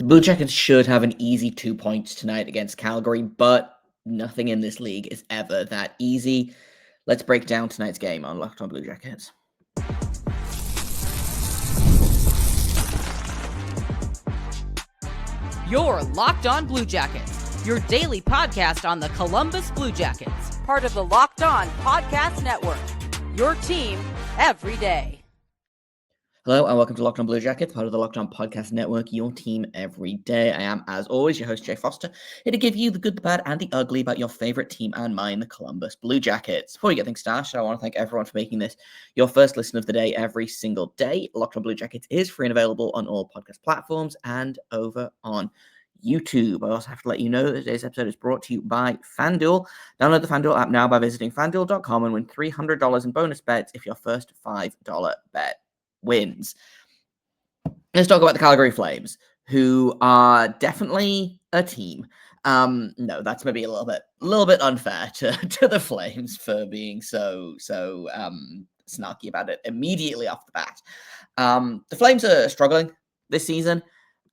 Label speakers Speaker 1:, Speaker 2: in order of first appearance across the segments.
Speaker 1: Blue Jackets should have an easy 2 points tonight against Calgary, but nothing in this league is ever that easy. Let's break down tonight's game on Locked On Blue Jackets.
Speaker 2: You're Locked On Blue Jackets, your daily podcast on the Columbus Blue Jackets, part of the Locked On Podcast Network, your team every day.
Speaker 1: Hello and welcome to Locked On Blue Jackets, part of the Locked On Podcast Network, your team every day. I am, as always, your host, Jay Foster, here to give you the good, the bad, and the ugly about your favorite team and mine, the Columbus Blue Jackets. Before we get things started, I want to thank everyone for making this your first listen of the day every single day. Locked On Blue Jackets is free and available on all podcast platforms and over on YouTube. I also have to let you know that today's episode is brought to you by FanDuel. Download the FanDuel app now by visiting FanDuel.com and win $300 in bonus bets if your first $5 bet wins. Let's talk about the Calgary Flames, who are definitely a team. No, that's maybe a little bit unfair to the Flames for being so snarky about it immediately off the bat. The Flames are struggling this season.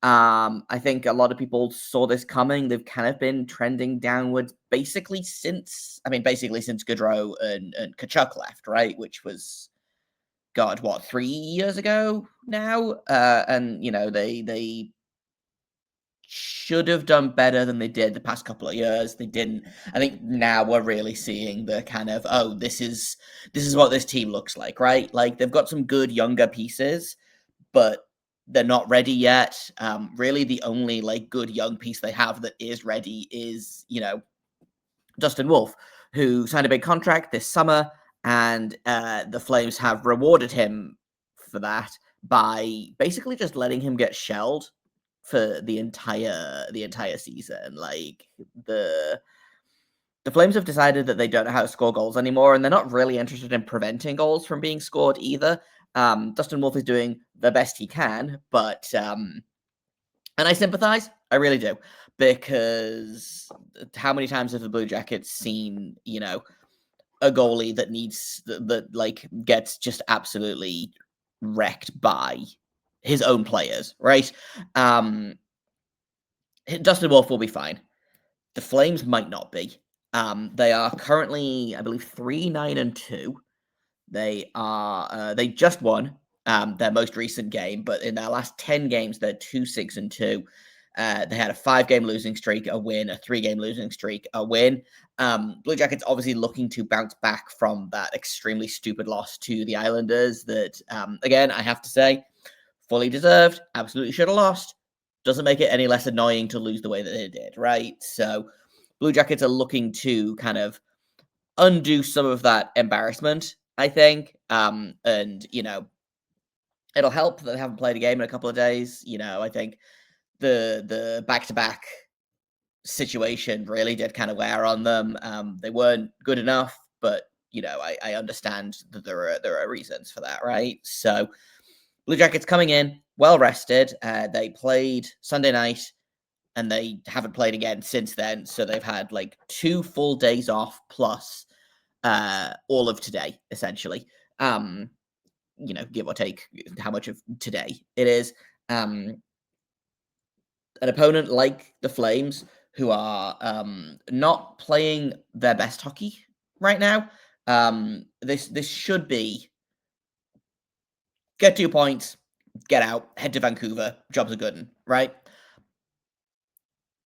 Speaker 1: I think a lot of people saw this coming. They've kind of been trending downwards basically since Gaudreau and Tkachuk left, right? Which was, God, 3 years ago now? And, you know, they should have done better than they did the past couple of years. They didn't. I think now we're really seeing the kind of, this is what this team looks like, right? Like, they've got some good younger pieces, but they're not ready yet. Really, the only, good young piece they have that is ready is, Dustin Wolf, who signed a big contract this summer. And the Flames have rewarded him for that by basically just letting him get shelled for the entire season. Like, the Flames have decided that they don't know how to score goals anymore, and they're not really interested in preventing goals from being scored either. Dustin Wolf is doing the best he can, but and I sympathize, I really do, because how many times have the Blue Jackets seen, a goalie that gets just absolutely wrecked by his own players, right? Dustin Wolf will be fine. The Flames might not be. They are currently, I believe, 3-9-2. They just won their most recent game, but in their last 10 games, they're 2-6-2. They had a 5-game losing streak, a win, a 3-game losing streak, a win. Blue Jackets obviously looking to bounce back from that extremely stupid loss to the Islanders that, again, I have to say, fully deserved, absolutely should have lost. Doesn't make it any less annoying to lose the way that they did, right? So Blue Jackets are looking to kind of undo some of that embarrassment, I think. And, it'll help that they haven't played a game in a couple of days. I think the back-to-back situation really did kind of wear on them. They weren't good enough, but I understand that there are reasons for that, right? So Blue Jackets coming in well rested. They played Sunday night, and they haven't played again since then. So they've had 2 full days off plus all of today, essentially. Give or take how much of today it is. An opponent like the Flames, who are not playing their best hockey right now. This should be get 2 points, get out, head to Vancouver, jobs are good, right?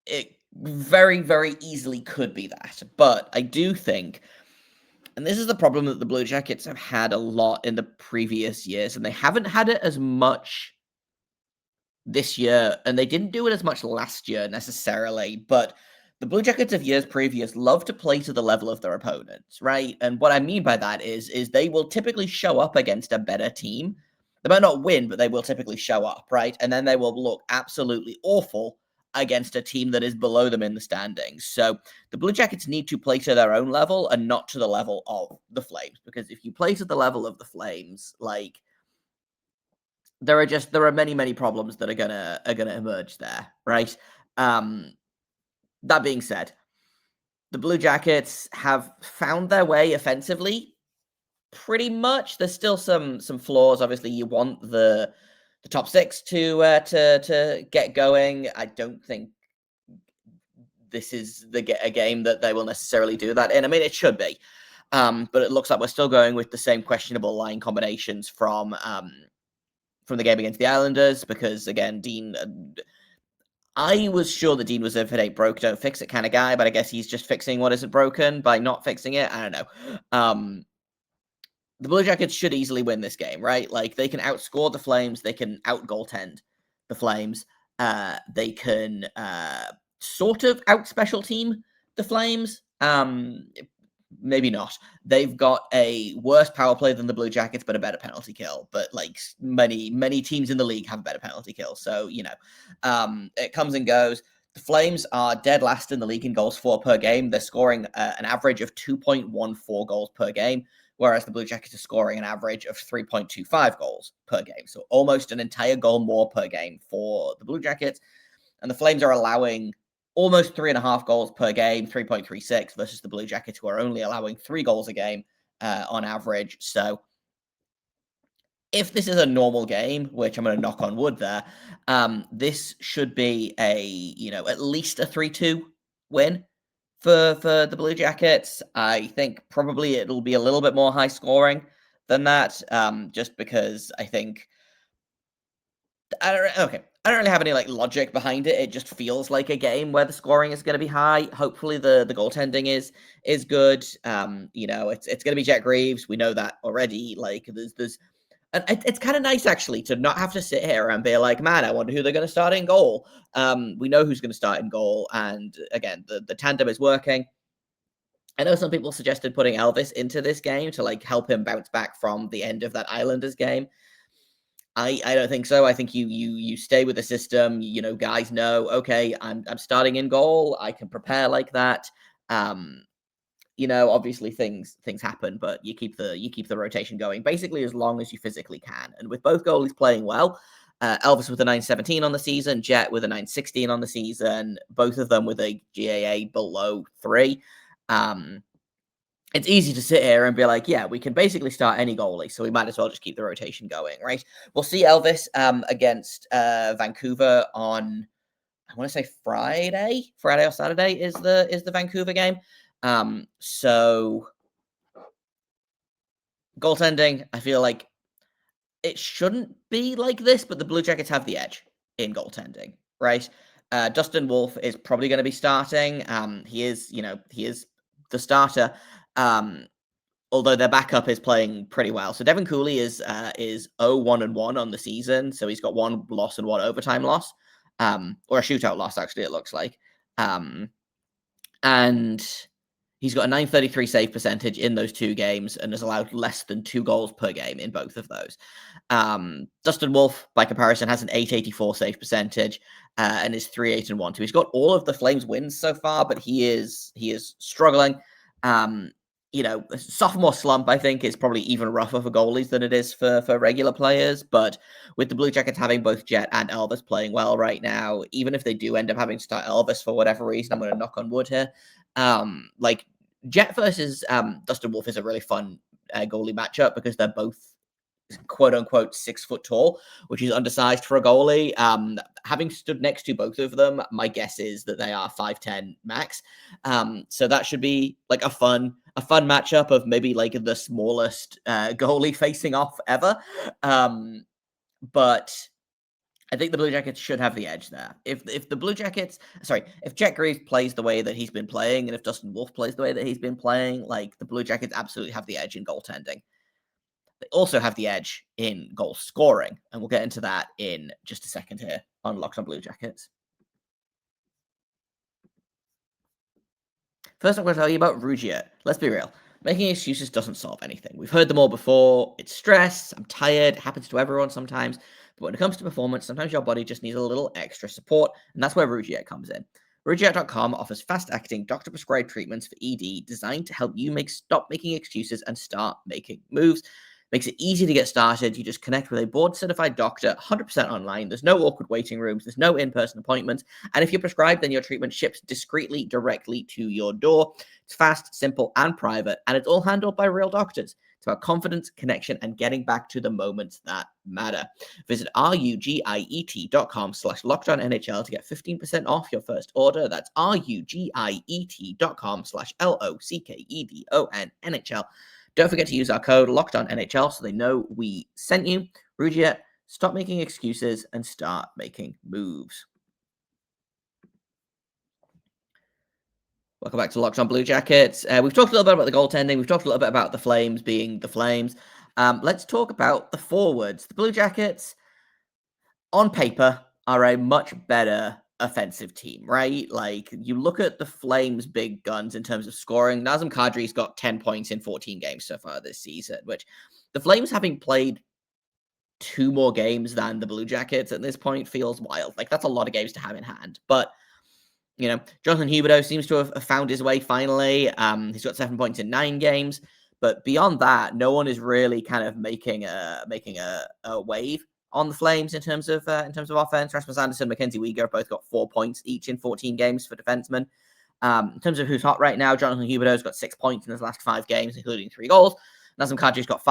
Speaker 1: It very, very easily could be that, but I do think, and this is the problem that the Blue Jackets have had a lot in the previous years, and they haven't had it as much this year, and they didn't do it as much last year necessarily, but the Blue Jackets of years previous love to play to the level of their opponents, right? And what I mean by that is they will typically show up against a better team. They might not win, but they will typically show up, right? And then they will look absolutely awful against a team that is below them in the standings. So the Blue Jackets need to play to their own level and not to the level of the Flames, because if you play to the level of the Flames, there are many problems that are gonna emerge there, right? That being said, the Blue Jackets have found their way offensively pretty much. There's still some flaws. Obviously, you want the the top six to get going. I don't think this is a game that they will necessarily do that in. I mean, it should be, but it looks like we're still going with the same questionable line combinations from the game against the Islanders, because again, Dean. I was sure that Dean was if it ain't broke, don't fix it kind of guy, but I guess he's just fixing what isn't broken by not fixing it. I don't know. The Blue Jackets should easily win this game, right? Like, they can outscore the Flames, they can out goaltend the Flames, they can sort of out special team the Flames. Maybe not. They've got a worse power play than the Blue Jackets, but a better penalty kill. But like many teams in the league have a better penalty kill, so it comes and goes. The Flames are dead last in the league in goals for per game. They're scoring an average of 2.14 goals per game, whereas the Blue Jackets are scoring an average of 3.25 goals per game. So almost an entire goal more per game for the Blue Jackets. And the Flames are allowing almost 3.5 goals per game, 3.36, versus the Blue Jackets, who are only allowing 3 goals a game on average. So if this is a normal game, which I'm going to knock on wood there, this should be at least a 3-2 win for the Blue Jackets. I think probably it'll be a little bit more high scoring than that, just because I think I don't really have any logic behind it. It just feels like a game where the scoring is going to be high. Hopefully the goaltending is good. It's going to be Jet Greaves. We know that already. Like and it's kind of nice actually to not have to sit here and be like, man, I wonder who they're going to start in goal. We know who's going to start in goal, and again, the tandem is working. I know some people suggested putting Elvis into this game to help him bounce back from the end of that Islanders game. I don't think so. I think you stay with the system. Guys know, okay, I'm starting in goal. I can prepare like that. Obviously things happen, but you keep the rotation going basically as long as you physically can. And with both goalies playing well, Elvis with a 917 on the season, Jet with a 916 on the season, both of them with a GAA below 3. It's easy to sit here and be like, yeah, we can basically start any goalie, so we might as well just keep the rotation going, right? We'll see Elvis against Vancouver on, I want to say Friday or Saturday is the Vancouver game. So goaltending, I feel like it shouldn't be like this, but the Blue Jackets have the edge in goaltending, right? Dustin Wolf is probably going to be starting. He is the starter. Although their backup is playing pretty well. So Devin Cooley is 0-1-1 on the season. So he's got 1 loss and 1 overtime loss, or a shootout loss, actually, it looks like. And he's got a 933 save percentage in those 2 games and has allowed less than 2 goals per game in both of those. Dustin Wolf, by comparison, has an 884 save percentage and is 3-8-1. So he's got all of the Flames wins so far, but he is struggling. Sophomore slump, I think, is probably even rougher for goalies than it is for regular players. But with the Blue Jackets having both Jet and Elvis playing well right now, even if they do end up having to start Elvis for whatever reason, I'm going to knock on wood here. Jet versus Dustin Wolf is a really fun goalie matchup because they're both quote unquote 6 foot tall, which is undersized for a goalie. Having stood next to both of them, my guess is that they are 5'10" max. So that should be a fun matchup of maybe the smallest goalie facing off ever. But I think the Blue Jackets should have the edge there. If Jet Greaves plays the way that he's been playing, and if Dustin Wolf plays the way that he's been playing, the Blue Jackets absolutely have the edge in goaltending. They also have the edge in goal scoring, and we'll get into that in just a second here on Locked on Blue Jackets. First, I'm going to tell you about Rugia. Let's be real. Making excuses doesn't solve anything. We've heard them all before. It's stress. I'm tired. It happens to everyone sometimes. But when it comes to performance, sometimes your body just needs a little extra support, and that's where Rugia comes in. Rugia.com offers fast-acting, doctor-prescribed treatments for ED designed to help you stop making excuses and start making moves. Makes it easy to get started. You just connect with a board-certified doctor, 100% online. There's no awkward waiting rooms. There's no in-person appointments. And if you're prescribed, then your treatment ships discreetly directly to your door. It's fast, simple, and private, and it's all handled by real doctors. It's about confidence, connection, and getting back to the moments that matter. Visit rugiet.com/LockedOnNHL to get 15% off your first order. That's rugiet.com/LOCKEDONNHL. Don't forget to use our code LockedOnNHL so they know we sent you. Rugiet, stop making excuses and start making moves. Welcome back to Locked On Blue Jackets. We've talked a little bit about the goaltending. We've talked a little bit about the Flames being the Flames. Let's talk about the forwards. The Blue Jackets, on paper, are a much better offensive team, right? Like, you look at the Flames' big guns in terms of scoring. Nazem Kadri's got 10 points in 14 games so far this season, which the Flames, having played 2 more games than the Blue Jackets at this point, feels wild. Like, that's a lot of games to have in hand. But Jonathan Huberdeau seems to have found his way finally. He's got 7 points in 9 games, but beyond that, no one is really kind of making a wave on the Flames in terms of offense. Rasmus Anderson, Mackenzie Weegar have both got 4 points each in 14 games for defensemen. In terms of who's hot right now, Jonathan Huberdeau's got 6 points in his last 5 games, including 3 goals. Nazem Kadri's got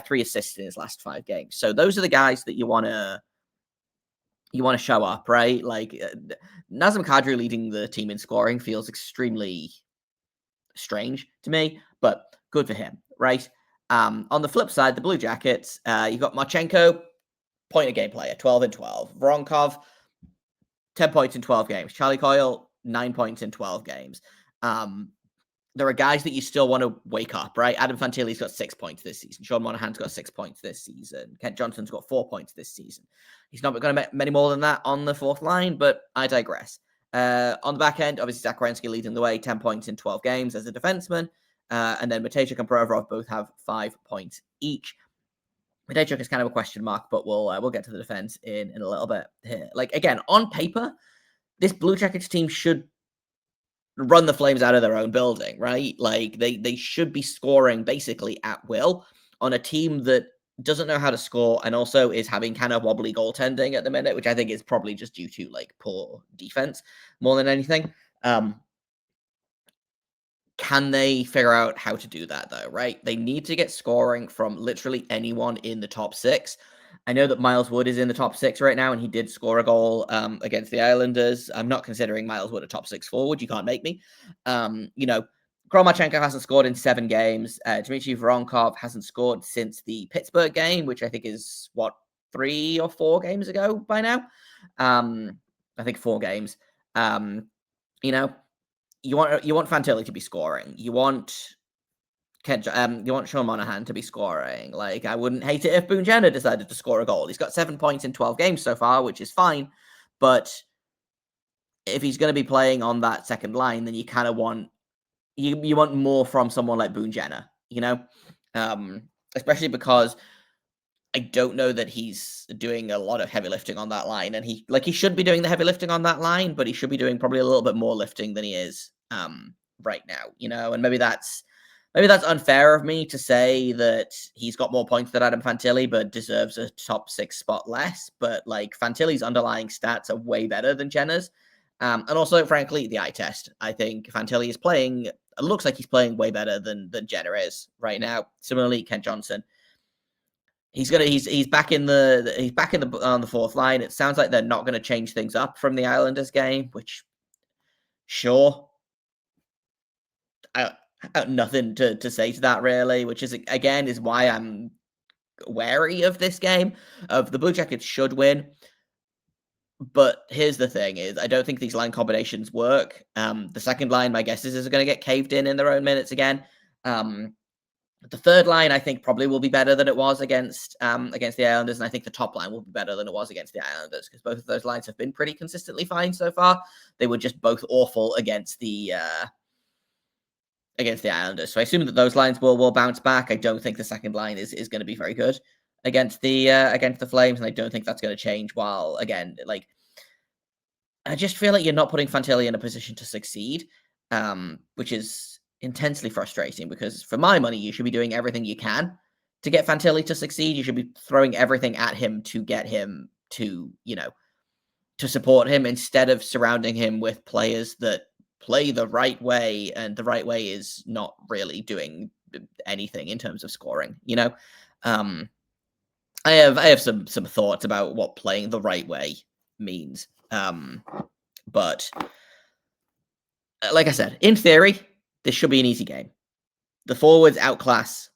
Speaker 1: 3 assists in his last 5 games. So those are the guys that you want to show up, right? Like, Nazem Kadri leading the team in scoring feels extremely strange to me, but good for him, right? On the flip side, the Blue Jackets, you've got Marchenko, point-a-game player, 12 and 12. Voronkov, 10 points in 12 games. Charlie Coyle, 9 points in 12 games. There are guys that you still want to wake up, right? Adam Fantilli's got 6 points this season. Sean Monahan's got 6 points this season. Kent Johnson's got 4 points this season. He's not going to make many more than that on the fourth line, but I digress. On the back end, obviously, Zach Werenski leading the way, 10 points in 12 games as a defenseman. And then Mateychuk and Provorov both have 5 points each. Mateychuk is kind of a question mark, but we'll get to the defense in a little bit here. Like, again, on paper, this Blue Jackets team should run the Flames out of their own building, right? Like, they should be scoring basically at will on a team that doesn't know how to score and also is having kind of wobbly goaltending at the minute, which I think is probably just due to, like, poor defense more than anything. Can they figure out how to do that, though, right? They need to get scoring from literally anyone in the top 6. I know that Miles Wood is in the top 6 right now, and he did score a goal against the Islanders. I'm not considering Miles Wood a top 6 forward. You can't make me. Kromachenko hasn't scored in 7 games. Dmitry Voronkov hasn't scored since the Pittsburgh game, which I think is, 3 or 4 games ago by now? I think 4 games. You want Fantilli to be scoring. You want Sean Monahan to be scoring. Like, I wouldn't hate it if Boone Jenner decided to score a goal. He's got 7 points in 12 games so far, which is fine. But if he's going to be playing on that second line, then you kind of want you want more from someone like Boone Jenner, especially because I don't know that he's doing a lot of heavy lifting on that line, and he should be doing the heavy lifting on that line, but he should be doing probably a little bit more lifting than he is right now, and maybe that's unfair of me to say that he's got more points than Adam Fantilli, but deserves a top 6 spot less. But, like, Fantilli's underlying stats are way better than Jenner's, and also, frankly, the eye test. I think Fantilli is playing. It looks like he's playing way better than Jenner is right now. Similarly, Kent Johnson. He's back in on the fourth line. It sounds like they're not going to change things up from the Islanders game, which, sure, I have nothing to say to that really. Which is why I'm wary of this game. Of the Blue Jackets should win, but here's the thing: is I don't think these line combinations work. The second line, my guess is going to get caved in their own minutes again. The third line, I think, probably will be better than it was against the Islanders, and I think the top line will be better than it was against the Islanders, because both of those lines have been pretty consistently fine so far. They were just both awful against the Islanders. So I assume that those lines will bounce back. I don't think the second line is going to be very good against the Flames, and I don't think that's going to change. While, again, like, I just feel like you're not putting Fantilli in a position to succeed, which is intensely frustrating, because for my money, you should be doing everything you can to get Fantilli to succeed. You should be throwing everything at him to get him to, to support him, instead of surrounding him with players that play the right way, and the right way is not really doing anything in terms of scoring. I have some thoughts about what playing the right way means. But like I said, in theory, this should be an easy game. The forwards outclass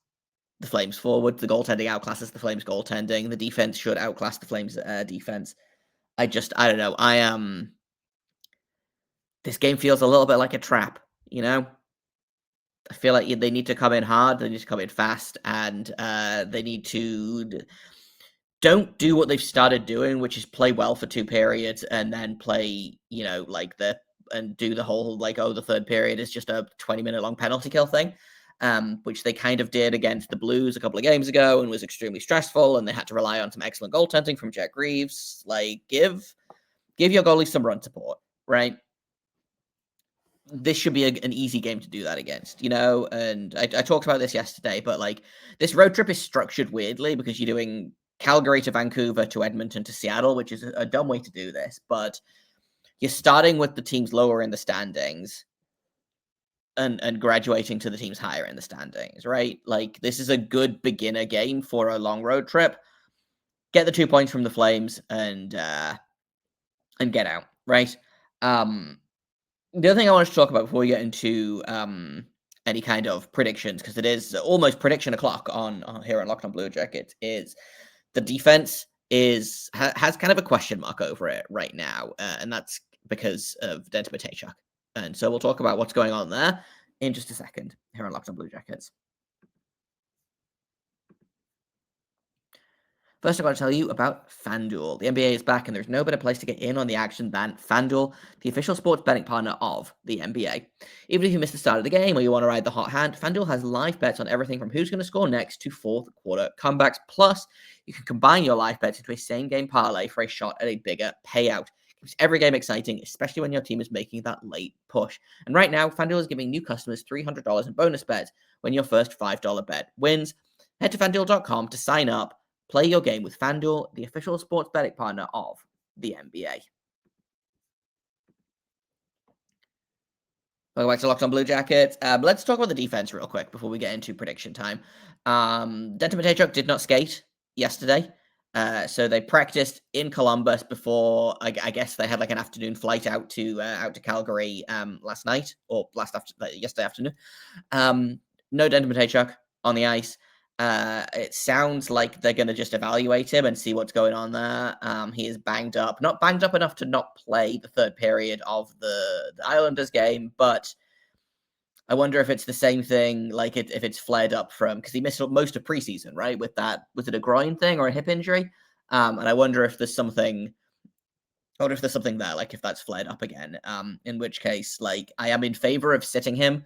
Speaker 1: the Flames forward. The goaltending outclasses the Flames goaltending. The defense should outclass the Flames defense. I don't know. This game feels a little bit like a trap, I feel like they need to come in hard, they need to come in fast, and they need to don't do what they've started doing, which is play well for 2 periods and then play, and do the whole, the third period is just a 20-minute long penalty kill thing, which they kind of did against the Blues a couple of games ago and was extremely stressful, and they had to rely on some excellent goaltending from Jack Reeves. Give your goalie some run support, right? This should be an easy game to do that against, and I talked about this yesterday, but this road trip is structured weirdly because you're doing Calgary to Vancouver to Edmonton to Seattle, which is a dumb way to do this, but you're starting with the teams lower in the standings and graduating to the teams higher in the standings, right? This is a good beginner game for a long road trip. Get the 2 points from the Flames and get out, right? The other thing I want to talk about before we get into any kind of predictions, because it is almost prediction o'clock on here on Locked On Blue Jackets, is the defense has kind of a question mark over it right now, and that's because of Denton Mateychuk. And so we'll talk about what's going on there in just a second here on Locked On Blue Jackets. First, I've got to tell you about FanDuel. The NBA is back, and there's no better place to get in on the action than FanDuel, the official sports betting partner of the NBA. Even if you missed the start of the game or you want to ride the hot hand, FanDuel has live bets on everything from who's going to score next to fourth quarter comebacks. Plus, you can combine your live bets into a same-game parlay for a shot at a bigger payout. It keeps every game exciting, especially when your team is making that late push. And right now, FanDuel is giving new customers $300 in bonus bets when your first $5 bet wins. Head to FanDuel.com to sign up. Play your game with FanDuel, the official sports betting partner of the NBA. Welcome back to Locked On Blue Jackets. Let's talk about the defense real quick before we get into prediction time. Denton Mateychuk did not skate yesterday. So they practiced in Columbus before, I guess they had an afternoon flight out to Calgary last night or yesterday afternoon. No Denton Mateychuk on the ice. It sounds like they're going to just evaluate him and see what's going on there. He is banged up, not banged up enough to not play the third period of the Islanders game, but I wonder if it's the same thing, if it's flared up from, because he missed most of preseason, right? With that, was it a groin thing or a hip injury? And I wonder if there's something there, if that's flared up again. In which case, I am in favor of sitting him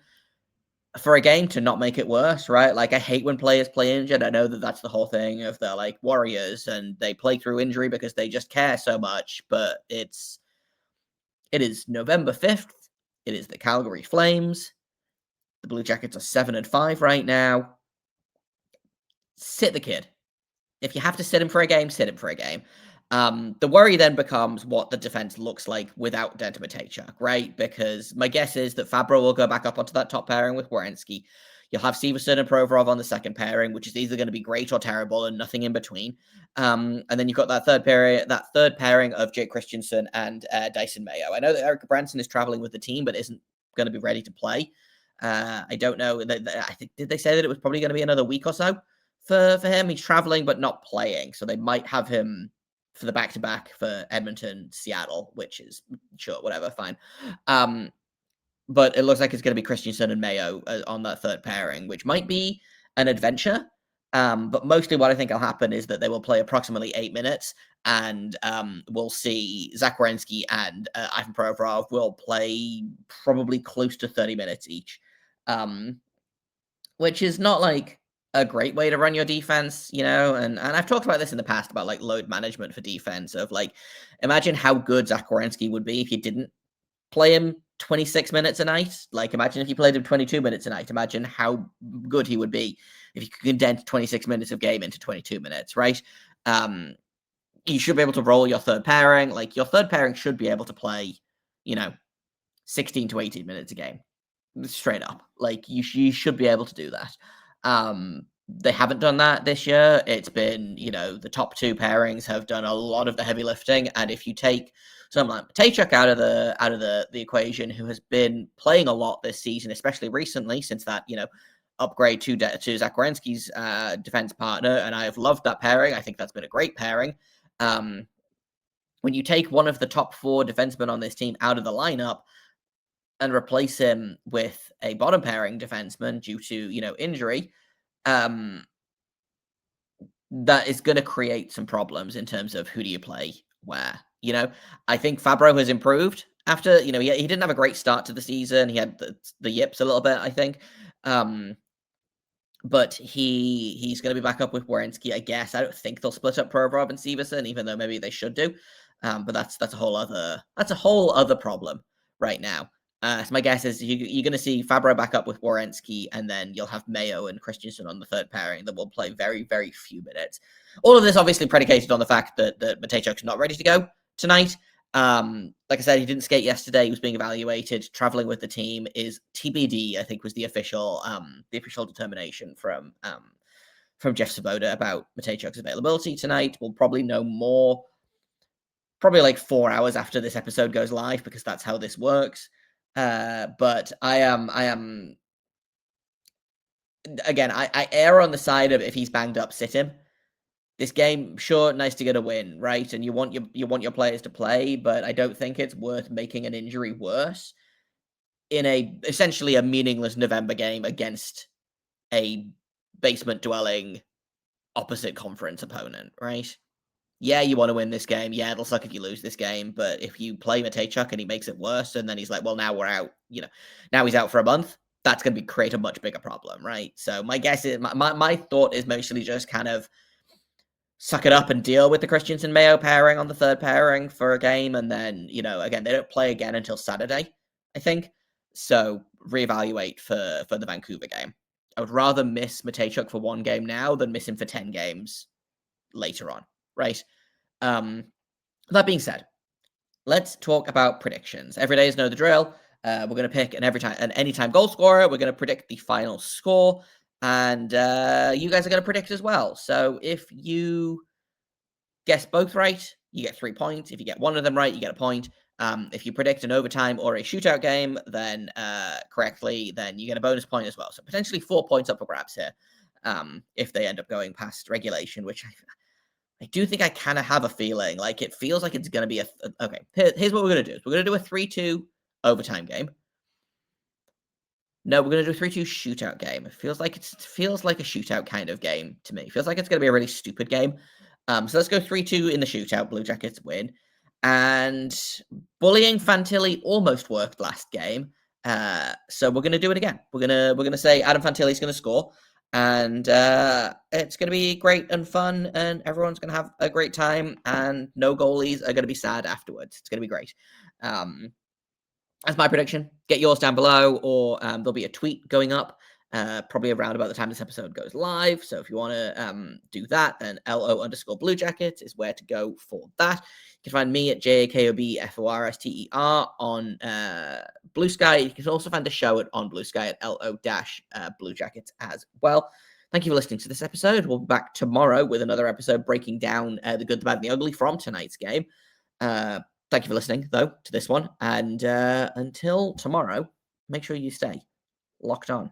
Speaker 1: for a game to not make it worse, right? I hate when players play injured. I know that that's the whole thing of the Warriors, and they play through injury because they just care so much. But it is November 5th. It is the Calgary Flames. The Blue Jackets are 7-5 right now. Sit the kid. If you have to sit him for a game, sit him for a game. The worry then becomes what the defense looks like without Denton Mateychuk, right? Because my guess is that Fabro will go back up onto that top pairing with Werenski. You'll have Severson and Provorov on the second pairing, which is either going to be great or terrible and nothing in between. And then you've got that third pairing of Jake Christensen and Dyson Mayo. I know that Eric Branson is traveling with the team, but isn't going to be ready to play. I don't know. I think, did they say that it was probably going to be another week or so for him? He's traveling but not playing, so they might have him for the back-to-back for Edmonton, Seattle, which is, sure, whatever, fine. But it looks like it's going to be Christensen and Mayo on that third pairing, which might be an adventure. But mostly what I think will happen is that they will play approximately 8 minutes, and we'll see Zach Werenski and Ivan Provorov will play probably close to 30 minutes each, which is not a great way to run your defense, and I've talked about this in the past about load management for defense of imagine how good Zach Werenski would be if you didn't play him 26 minutes a night. Imagine if you played him 22 minutes a night. Imagine how good he would be if you could condense 26 minutes of game into 22 minutes, right? You should be able to roll your third pairing. Your third pairing should be able to play, 16 to 18 minutes a game. Straight up. You should be able to do that. They haven't done that this year. It's been, the top two pairings have done a lot of the heavy lifting, and if you take someone like Mateychuk out of the equation, who has been playing a lot this season, especially recently since that upgrade to Zach Werenski's defense partner, and I have loved that pairing. I think that's been a great pairing. When you take one of the top four defensemen on this team out of the lineup and replace him with a bottom pairing defenseman due to injury, that is going to create some problems in terms of who do you play where. I think Fabro has improved after, he didn't have a great start to the season. He had the yips a little bit, I think. But he's going to be back up with Werenski, I guess. I don't think they'll split up Provorov and Severson, even though maybe they should do. But that's a whole other problem right now. So my guess is you're going to see Fabro back up with Werenski, and then you'll have Mayo and Christensen on the third pairing that will play very, very few minutes. All of this obviously predicated on the fact that Mateychuk's not ready to go tonight. Like I said, he didn't skate yesterday. He was being evaluated. Traveling with the team is TBD, I think, was the official determination from Jeff Svoboda about Mateychuk's availability tonight. We'll probably know more probably like 4 hours after this episode goes live, because that's how this works. But I am again, I err on the side of, if he's banged up, sit him. This game, sure, nice to get a win, right? And you want your players to play, but I don't think it's worth making an injury worse in essentially a meaningless November game against a basement dwelling opposite conference opponent, right? Yeah, you want to win this game. Yeah, it'll suck if you lose this game, but if you play Mateychuk and he makes it worse, and then he's like, well, now we're out, now he's out for a month, that's going to create a much bigger problem, right? So my guess is, my thought is mostly just kind of suck it up and deal with the Christensen Mayo pairing on the third pairing for a game. And then, again, they don't play again until Saturday, I think. So reevaluate for the Vancouver game. I would rather miss Mateychuk for one game now than miss him for 10 games later on, right? That being said, let's talk about predictions. Every day is know the drill. We're going to pick an anytime goal scorer. We're going to predict the final score. And you guys are going to predict as well. So if you guess both right, you get 3 points. If you get one of them right, you get a point. If you predict an overtime or a shootout game, then correctly, then you get a bonus point as well. So potentially 4 points up for grabs here, if they end up going past regulation, which I do think I kind of have a feeling. Like, it feels like it's going to be okay. Here's what we're going to do. We're going to do a 3-2 overtime game. No, we're going to do a 3-2 shootout game. It feels like a shootout kind of game to me. It feels like it's going to be a really stupid game. So let's go 3-2 in the shootout. Blue Jackets win. And bullying Fantilli almost worked last game. So we're going to do it again. We're going to say Adam Fantilli's going to score. And it's going to be great and fun. And everyone's going to have a great time. And no goalies are going to be sad afterwards. It's going to be great. That's my prediction. Get yours down below, or there'll be a tweet going up probably around about the time this episode goes live. So if you want to do that, then LO_Blue Jackets is where to go for that. You can find me at JAKOBFORSTER on Blue Sky. You can also find the show on Blue Sky at LO-Blue Jackets as well. Thank you for listening to this episode. We'll be back tomorrow with another episode breaking down the good, the bad, and the ugly from tonight's game. Thank you for listening, though, to this one. And until tomorrow, make sure you stay locked on.